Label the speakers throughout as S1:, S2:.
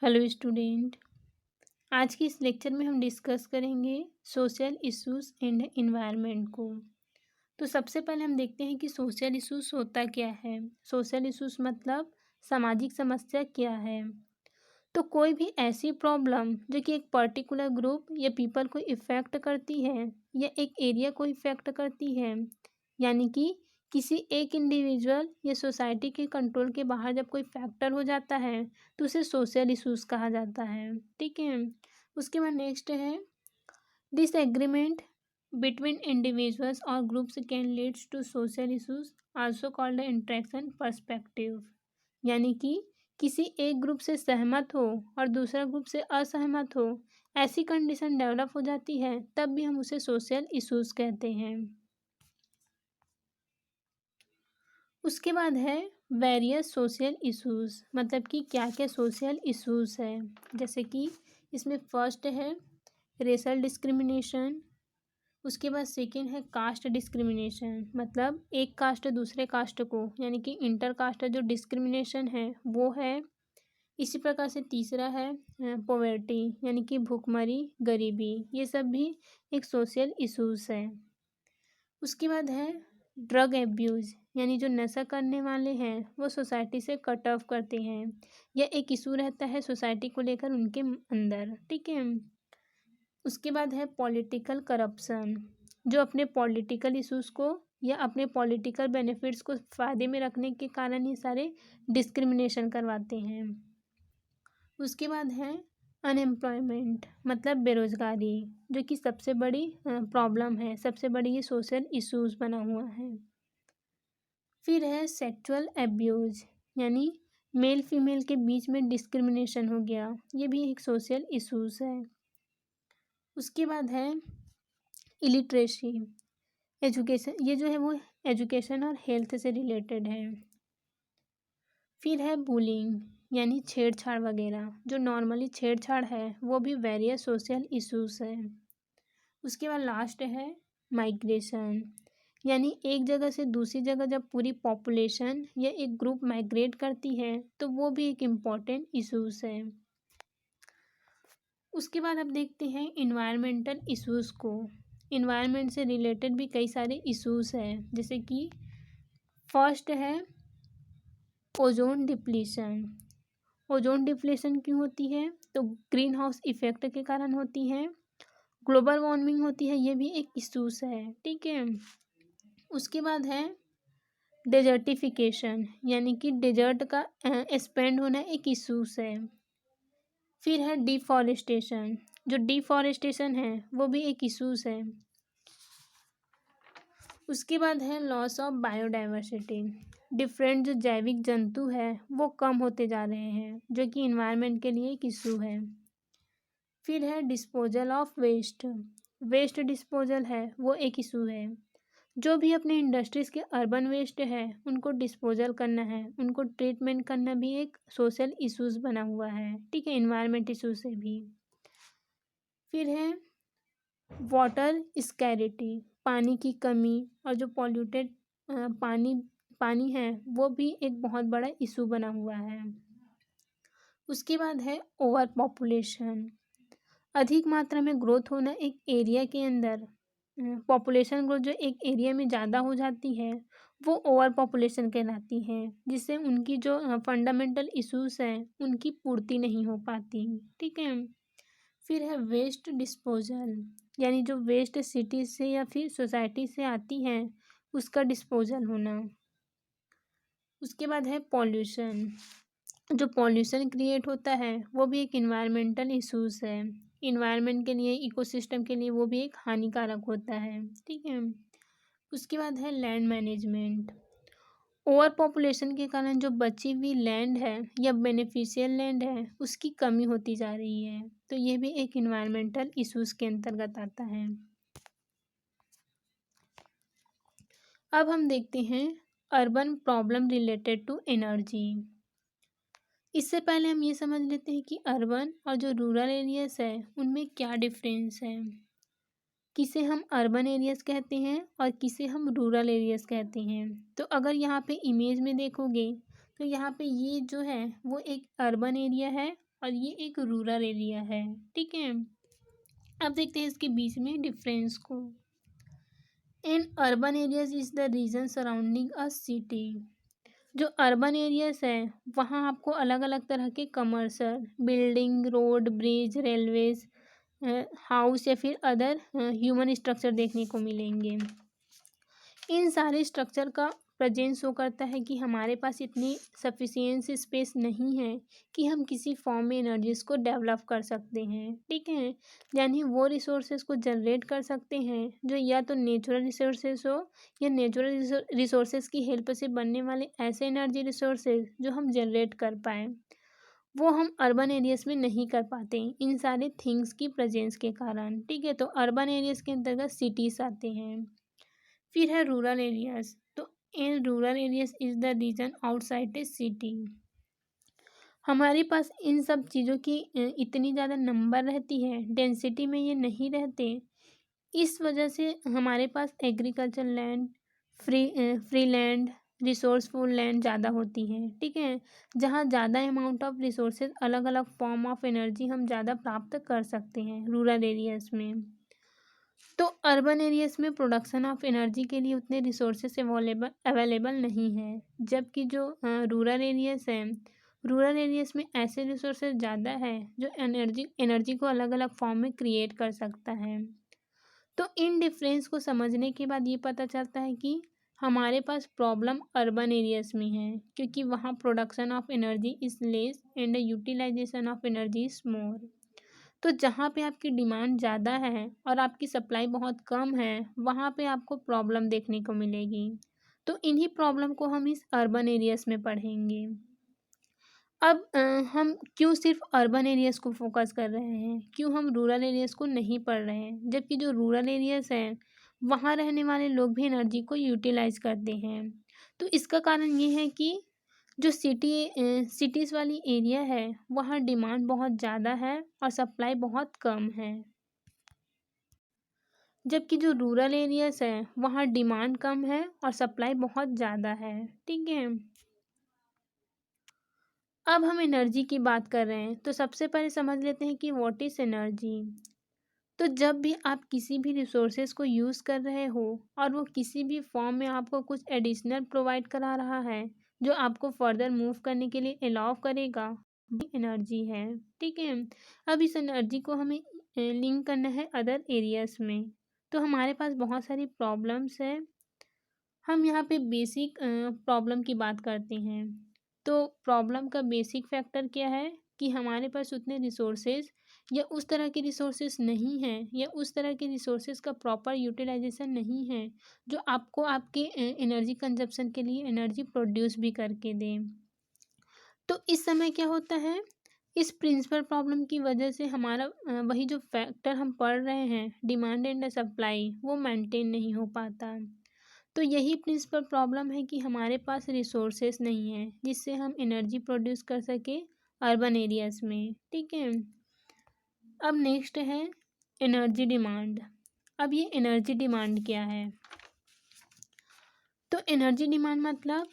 S1: Hello student. आज की इस लेक्चर में हम डिस्कस करेंगे सोशल इश्यूज एंड एनवायरनमेंट को। तो सबसे पहले हम देखते हैं कि सोशल इश्यूज होता क्या है। सोशल इश्यूज मतलब सामाजिक समस्या क्या है। तो कोई भी ऐसी प्रॉब्लम जो कि एक पर्टिकुलर ग्रुप या पीपल को इफ़ेक्ट करती है या एक एरिया को इफ़ेक्ट करती है, यानी कि किसी एक इंडिविजुअल या सोसाइटी के कंट्रोल के बाहर जब कोई फैक्टर हो जाता है तो उसे सोशल इश्यूज कहा जाता है। ठीक है। उसके बाद नेक्स्ट है डिसएग्रीमेंट बिटवीन इंडिविजुअल्स और groups can leads to social issues also called interaction perspective, यानी कि किसी एक ग्रुप से सहमत हो और दूसरा ग्रुप से असहमत हो, ऐसी कंडीशन डेवलप हो जाती है तब भी हम उसे सोशल इश्यूज कहते हैं। उसके बाद है वेरियस सोशल इश्यूज, मतलब कि क्या क्या सोशल इश्यूज है। जैसे कि इसमें फर्स्ट है रेशल डिस्क्रिमिनेशन। उसके बाद सेकेंड है कास्ट डिस्क्रिमिनेशन, मतलब एक कास्ट दूसरे कास्ट को, यानी कि इंटर कास्ट जो डिस्क्रिमिनेशन है वो है। इसी प्रकार से तीसरा है पॉवर्टी, यानी कि भूखमरी, गरीबी, ये सब भी एक सोशल इश्यूज है। उसके बाद है ड्रग एब्यूज़, यानी जो नशा करने वाले हैं वो सोसाइटी से कट ऑफ करते हैं, या एक इशू रहता है सोसाइटी को लेकर उनके अंदर। ठीक है। उसके बाद है पॉलिटिकल करप्शन, जो अपने पॉलिटिकल इश्यूज़ को या अपने पॉलिटिकल बेनिफिट्स को फ़ायदे में रखने के कारण ये सारे डिस्क्रिमिनेशन करवाते हैं। उसके बाद है अनएम्प्लॉयमेंट, मतलब बेरोज़गारी, जो कि सबसे बड़ी प्रॉब्लम है, सबसे बड़ी ये सोशल इश्यूज बना हुआ है। फिर है सेक्सुअल एब्यूज़, यानी मेल फीमेल के बीच में डिस्क्रिमिनेशन हो गया, ये भी एक सोशल इश्यूज है। उसके बाद है इलिटरेसी, एजुकेशन, ये जो है वो एजुकेशन और हेल्थ से रिलेटेड है। फिर है बुलिंग, यानी छेड़छाड़ वगैरह, जो नॉर्मली छेड़छाड़ है वो भी वेरियस सोशल इश्यूज है। उसके बाद लास्ट है माइग्रेशन, यानी एक जगह से दूसरी जगह जब पूरी पॉपुलेशन या एक ग्रुप माइग्रेट करती है तो वो भी एक इम्पॉर्टेंट इश्यूज है। उसके बाद अब देखते हैं इन्वायरमेंटल इश्यूज को। इन्वायरमेंट से रिलेटेड भी कई सारे इश्यूज हैं, जैसे कि फर्स्ट है ओजोन डिप्लीशन। ओजोन डिप्लीशन क्यों होती है? तो ग्रीन हाउस इफेक्ट के कारण होती है। ग्लोबल वार्मिंग होती है, ये भी एक इश्यूज है। ठीक है। उसके बाद है डेजर्टिफिकेशन, यानी कि डेजर्ट का एक्सपेंड होना एक इश्यूज है। फिर है डिफॉरेस्टेशन, जो डिफॉरेस्टेशन है वो भी एक इश्यूज है। उसके बाद है लॉस ऑफ बायोडाइवर्सिटी, डिफरेंट जो जैविक जंतु है वो कम होते जा रहे हैं, जो कि इन्वायरमेंट के लिए एक इशू है। फिर है disposal of waste, waste disposal है वो एक इशू है। जो भी अपने इंडस्ट्रीज़ के अर्बन वेस्ट है उनको डिस्पोजल करना है, उनको ट्रीटमेंट करना भी एक सोशल इश्यूज बना हुआ है। ठीक है, इन्वायरमेंट इशू से भी। फिर है वाटर स्कैरिटी, पानी की कमी, और जो पॉल्यूटेड पानी पानी है वो भी एक बहुत बड़ा इशू बना हुआ है। उसके बाद है ओवर पॉपुलेशन, अधिक मात्रा में ग्रोथ होना एक एरिया के अंदर। पॉपुलेशन ग्रोथ जो एक एरिया में ज़्यादा हो जाती है वो ओवर पॉपुलेशन कहलाती है, जिससे उनकी जो फंडामेंटल इश्यूज हैं उनकी पूर्ति नहीं हो पाती। ठीक है। फिर है वेस्ट डिस्पोजल, यानी जो वेस्ट सिटी से या फिर सोसाइटी से आती है उसका डिस्पोजल होना। उसके बाद है पॉल्यूशन, जो पॉल्यूशन क्रिएट होता है वो भी एक इन्वायरमेंटल इश्यूज है। इन्वायरमेंट के लिए, इकोसिस्टम के लिए वो भी एक हानिकारक होता है। ठीक है। उसके बाद है लैंड मैनेजमेंट, ओवर पॉपुलेशन के कारण जो बची हुई लैंड है या बेनिफिशियल लैंड है उसकी कमी होती जा रही है, तो ये भी एक इन्वायरमेंटल इश्यूज के अंतर्गत आता है। अब हम देखते हैं urban problem related to energy. इससे पहले हम ये समझ लेते हैं कि अर्बन और जो रूरल एरियाज है उनमें क्या डिफरेंस है, किसे हम अर्बन एरियाज कहते हैं और किसे हम रूरल एरियाज कहते हैं। तो अगर यहाँ पे इमेज में देखोगे तो यहाँ पे ये जो है वो एक अर्बन एरिया है और ये एक रूरल एरिया है। ठीक है, अब देखते हैं इसके बीच में डिफरेंस को। In urban areas is the region surrounding a city. जो अर्बन एरियाज है वहाँ आपको अलग अलग तरह के commercial building, road, bridge, railways, house या फिर अदर ह्यूमन स्ट्रक्चर देखने को मिलेंगे। इन सारे स्ट्रक्चर का प्रेजेंस शो करता है कि हमारे पास इतनी सफिशिएंसी स्पेस नहीं है कि हम किसी फॉर्म में एनर्जीज को डेवलप कर सकते हैं। ठीक है, यानी वो रिसोर्सेज को जनरेट कर सकते हैं जो या तो नेचुरल रिसोर्सेज हो या नेचुरल रिसोर्सेज की हेल्प से बनने वाले ऐसे एनर्जी रिसोर्सेज जो हम जनरेट कर पाएँ, वो हम अर्बन एरियाज़ में नहीं कर पाते इन सारे थिंग्स की प्रेजेंस के कारण। ठीक है, तो अर्बन एरियाज़ के अंतर्गत सिटीज़ आते हैं। फिर है रूरल एरियाज़। तो in rural areas is the region outside a city. हमारे पास इन सब चीज़ों की इतनी ज़्यादा नंबर रहती है, डेंसिटी में ये नहीं रहते। इस वजह से हमारे पास agriculture land, free land, resourceful land ज़्यादा होती है। ठीक है, जहाँ ज़्यादा अमाउंट ऑफ रिसोर्सेज, अलग अलग फॉर्म ऑफ एनर्जी हम ज़्यादा प्राप्त कर सकते हैं रूरल एरियाज़ में। तो अर्बन एरियाज में प्रोडक्शन ऑफ एनर्जी के लिए उतने रिसोर्सेस अवेलेबल नहीं है, जबकि जो रूरल एरियाज हैं, रूरल एरियाज में ऐसे रिसोर्सेज ज़्यादा है जो एनर्जी को अलग अलग फॉर्म में क्रिएट कर सकता है। तो इन डिफरेंस को समझने के बाद ये पता चलता है कि हमारे पास प्रॉब्लम अर्बन एरियाज में है, क्योंकि वहाँ production of energy is less and utilization of energy is more. तो जहाँ पे आपकी डिमांड ज़्यादा है और आपकी सप्लाई बहुत कम है, वहाँ पे आपको प्रॉब्लम देखने को मिलेगी। तो इन्हीं प्रॉब्लम को हम इस अर्बन एरियाज़ में पढ़ेंगे। अब हम क्यों सिर्फ अर्बन एरियाज़ को फोकस कर रहे हैं, क्यों हम रूरल एरियाज़ को नहीं पढ़ रहे हैं, जबकि जो रूरल एरियाज़ हैं वहाँ रहने वाले लोग भी एनर्जी को यूटिलाइज़ करते हैं। तो इसका कारण ये है कि जो सिटीज़ वाली एरिया है वहाँ डिमांड बहुत ज़्यादा है और सप्लाई बहुत कम है, जबकि जो रूरल एरियाज़ है वहाँ डिमांड कम है और सप्लाई बहुत ज़्यादा है। ठीक है, अब हम एनर्जी की बात कर रहे हैं तो सबसे पहले समझ लेते हैं कि व्हाट इज़ एनर्जी। तो जब भी आप किसी भी रिसोर्सेज को यूज़ कर रहे हो और वो किसी भी फॉर्म में आपको कुछ एडिशनल प्रोवाइड करा रहा है जो आपको फर्दर मूव करने के लिए अलाउ करेगा, वो एनर्जी है। ठीक है, अब इस एनर्जी को हमें लिंक करना है अदर एरियाज़ में। तो हमारे पास बहुत सारी प्रॉब्लम्स है, हम यहाँ पे बेसिक प्रॉब्लम की बात करते हैं। तो प्रॉब्लम का बेसिक फैक्टर क्या है कि हमारे पास उतने रिसोर्सेज या उस तरह के रिसोर्सेज नहीं हैं या उस तरह के रिसोर्सेज का प्रॉपर यूटिलाइजेशन नहीं है जो आपको आपके एनर्जी कंजप्शन के लिए एनर्जी प्रोड्यूस भी करके दें। तो इस समय क्या होता है, इस प्रिंसिपल प्रॉब्लम की वजह से हमारा वही जो फैक्टर हम पढ़ रहे हैं डिमांड एंड सप्लाई, वो मेंटेन नहीं हो पाता। तो यही प्रिंसिपल प्रॉब्लम है कि हमारे पास रिसोर्सेस नहीं है जिससे हम एनर्जी प्रोड्यूस कर सके अर्बन एरियाज़ में। ठीक है, अब नेक्स्ट है एनर्जी डिमांड। अब ये एनर्जी डिमांड क्या है, तो एनर्जी डिमांड मतलब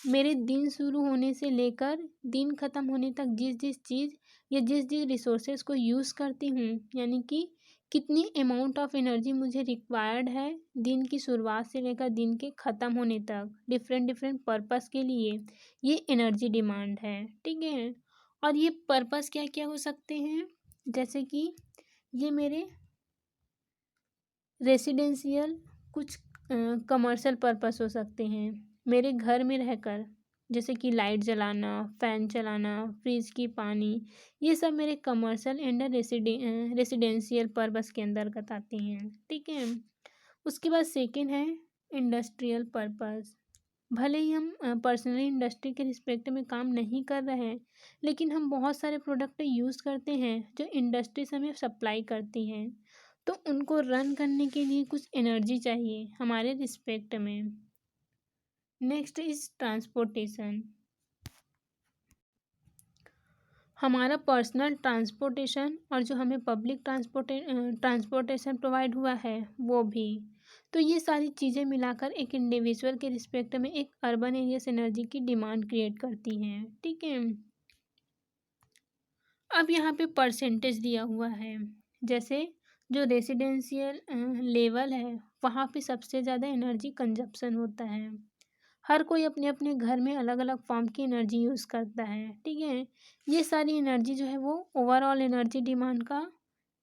S1: मेरे दिन शुरू होने से लेकर दिन ख़त्म होने तक जिस जिस चीज़ या जिस जिस रिसोर्सेज को यूज़ करती हूँ, यानी कि कितनी अमाउंट ऑफ एनर्जी मुझे रिक्वायर्ड है दिन की शुरुआत से लेकर दिन के ख़त्म होने तक डिफरेंट डिफरेंट पर्पस के लिए, ये एनर्जी डिमांड है। ठीक है, और ये पर्पस क्या क्या हो सकते हैं, जैसे कि ये मेरे रेसिडेंशियल कुछ कमर्शियल पर्पस हो सकते हैं, मेरे घर में रहकर जैसे कि लाइट जलाना, फ़ैन चलाना, फ्रिज की पानी, ये सब मेरे कमर्शियल एंड रेसिडेंशियल पर्पस के अंतर्गत आते हैं। ठीक है, उसके बाद सेकंड है इंडस्ट्रियल पर्पस। भले ही हम पर्सनली इंडस्ट्री के रिस्पेक्ट में काम नहीं कर रहे हैं, लेकिन हम बहुत सारे प्रोडक्ट यूज़ करते हैं जो इंडस्ट्री से हमें सप्लाई करती हैं, तो उनको रन करने के लिए कुछ एनर्जी चाहिए हमारे रिस्पेक्ट में। Next is transportation. हमारा पर्सनल ट्रांसपोर्टेशन और जो हमें पब्लिक ट्रांसपोर्टेशन प्रोवाइड हुआ है वो भी। तो ये सारी चीज़ें मिलाकर एक इंडिविजुअल के रिस्पेक्ट में एक अर्बन एरिया से एनर्जी की डिमांड क्रिएट करती हैं। ठीक है, अब यहाँ पे परसेंटेज दिया हुआ है, जैसे जो रेसिडेंशियल लेवल है वहाँ पे सबसे ज़्यादा एनर्जी कंजप्शन होता है। हर कोई अपने अपने घर में अलग अलग फॉर्म की एनर्जी यूज़ करता है, ठीक है। ये सारी एनर्जी जो है वो ओवरऑल एनर्जी डिमांड का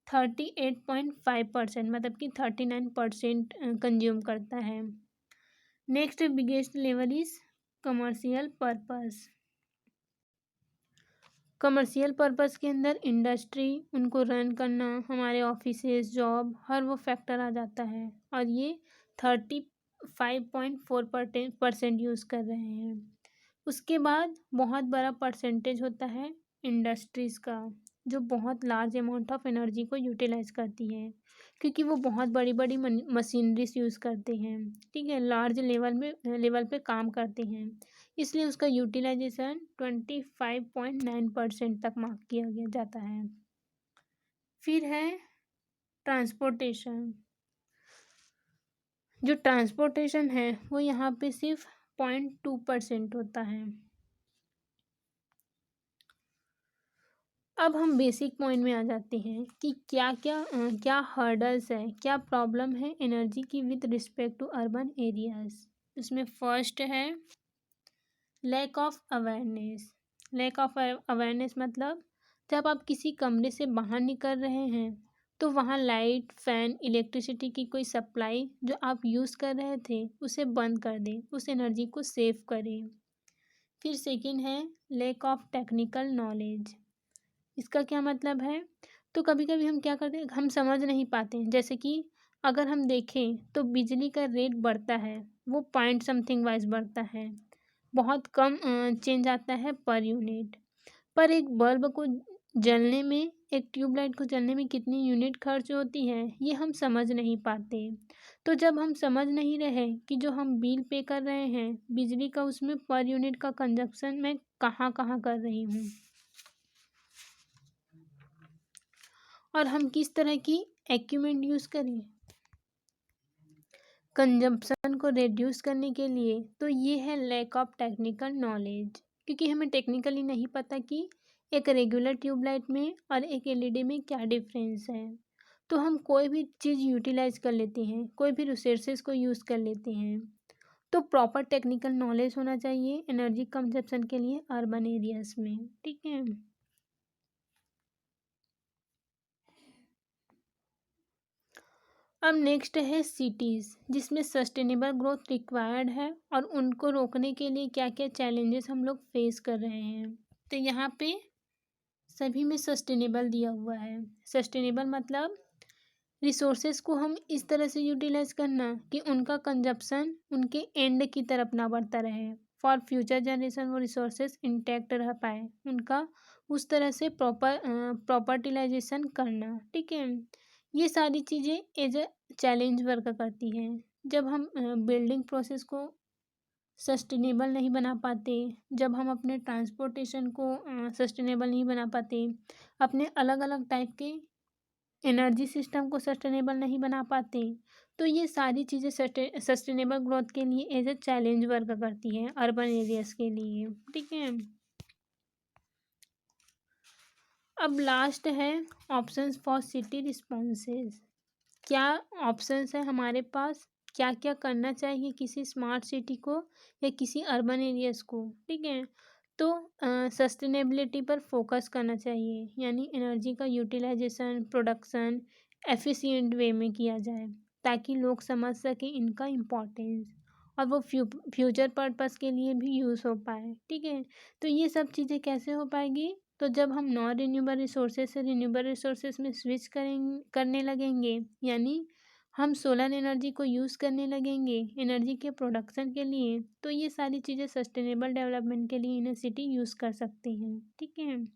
S1: 38.5% मतलब कि 39% कंज्यूम करता है। Next biggest level is commercial purpose. Commercial purpose के अंदर इंडस्ट्री, उनको रन करना, हमारे ऑफिसेज, जॉब, हर वो फैक्टर आ जाता है और ये 35.4% यूज़ कर रहे हैं। उसके बाद बहुत बड़ा परसेंटेज होता है इंडस्ट्रीज़ का, जो बहुत लार्ज अमाउंट ऑफ एनर्जी को यूटिलाइज करती है, क्योंकि वो बहुत बड़ी बड़ी मशीनरीज यूज़ करते हैं, ठीक है, लार्ज लेवल पे काम करते हैं, इसलिए उसका यूटिलाइजेशन 25.9% तक मार्क किया गया जाता है। फिर है ट्रांसपोर्टेशन। जो ट्रांसपोर्टेशन है वो यहाँ पे सिर्फ 0.2% होता है। अब हम बेसिक पॉइंट में आ जाते हैं कि क्या हर्डल्स है, क्या प्रॉब्लम है एनर्जी की with respect to urban areas. इसमें फर्स्ट है lack of awareness. Lack of awareness मतलब जब आप किसी कमरे से बाहर निकल रहे हैं तो वहाँ लाइट, फैन, इलेक्ट्रिसिटी की कोई सप्लाई जो आप यूज़ कर रहे थे उसे बंद कर दें, उस एनर्जी को सेव करें। फिर सेकंड है लैक ऑफ टेक्निकल नॉलेज। इसका क्या मतलब है, तो कभी कभी हम क्या करते हैं, हम समझ नहीं पाते हैं। जैसे कि अगर हम देखें तो बिजली का रेट बढ़ता है, वो पॉइंट समथिंग वाइज बढ़ता है, बहुत कम चेंज आता है पर यूनिट। पर एक बल्ब को जलने में, एक ट्यूबलाइट को जलने में कितनी यूनिट खर्च होती है ये हम समझ नहीं पाते। तो जब हम समझ नहीं रहे कि जो हम बिल पे कर रहे हैं बिजली का, उसमें पर यूनिट का कंजप्शन मैं कहाँ कहाँ कर रही हूँ और हम किस तरह की इक्विपमेंट यूज़ करें कंजप्शन को रिड्यूस करने के लिए, तो ये है लैक ऑफ टेक्निकल नॉलेज। क्योंकि हमें टेक्निकली नहीं पता कि एक रेगुलर ट्यूबलाइट में और एक एलईडी में क्या डिफरेंस है। तो हम कोई भी चीज़ यूटिलाइज कर लेते हैं, कोई भी रिसोर्सेज को यूज़ कर लेते हैं। तो प्रॉपर टेक्निकल नॉलेज होना चाहिए एनर्जी कंजप्शन के लिए अर्बन एरियाज में, ठीक है। अब नेक्स्ट है सिटीज़, जिसमें सस्टेनेबल ग्रोथ रिक्वायर्ड है और उनको रोकने के लिए क्या क्या चैलेंजेस हम लोग फेस कर रहे हैं। तो यहाँ पे सभी में सस्टेनेबल दिया हुआ है। सस्टेनेबल मतलब रिसोर्सेज को हम इस तरह से यूटिलाइज करना कि उनका कंजप्शन उनके एंड की तरफ ना बढ़ता रहे, फॉर फ्यूचर जनरेशन वो रिसोर्सेज इंटैक्ट रह पाए, उनका उस तरह से प्रॉपर्टिलाइजेशन करना, ठीक है। ये सारी चीज़ें एज अ चैलेंज वर्क करती हैं। जब हम बिल्डिंग प्रोसेस को सस्टेनेबल नहीं बना पाते, जब हम अपने ट्रांसपोर्टेशन को सस्टेनेबल नहीं बना पाते, अपने अलग अलग टाइप के एनर्जी सिस्टम को सस्टेनेबल नहीं बना पाते, तो ये सारी चीज़ें सस्टेनेबल ग्रोथ के लिए एज अ चैलेंज वर्क करती हैं अर्बन एरियाज के लिए, ठीक है। अब लास्ट है ऑप्शंस फॉर सिटी रिस्पॉन्सेज। क्या ऑप्शंस है हमारे पास, क्या क्या करना चाहिए किसी स्मार्ट सिटी को या किसी अर्बन एरियाज को, ठीक है। तो सस्टेनेबिलिटी पर फोकस करना चाहिए, यानी एनर्जी का यूटिलाइजेशन, प्रोडक्शन एफिशिएंट वे में किया जाए ताकि लोग समझ सकें इनका इम्पोर्टेंस और वो फ्यूचर पर्पस के लिए भी यूज़ हो पाए, ठीक है। तो ये सब चीज़ें कैसे हो पाएगी, तो जब हम नॉन रिन्यूएबल रिसोर्सेज से रिन्यूएबल रिसोर्सेज में स्विच करने लगेंगे, यानी हम सोलर एनर्जी को यूज़ करने लगेंगे एनर्जी के प्रोडक्शन के लिए, तो ये सारी चीज़ें सस्टेनेबल डेवलपमेंट के लिए इन सिटी यूज़ कर सकते हैं, ठीक है।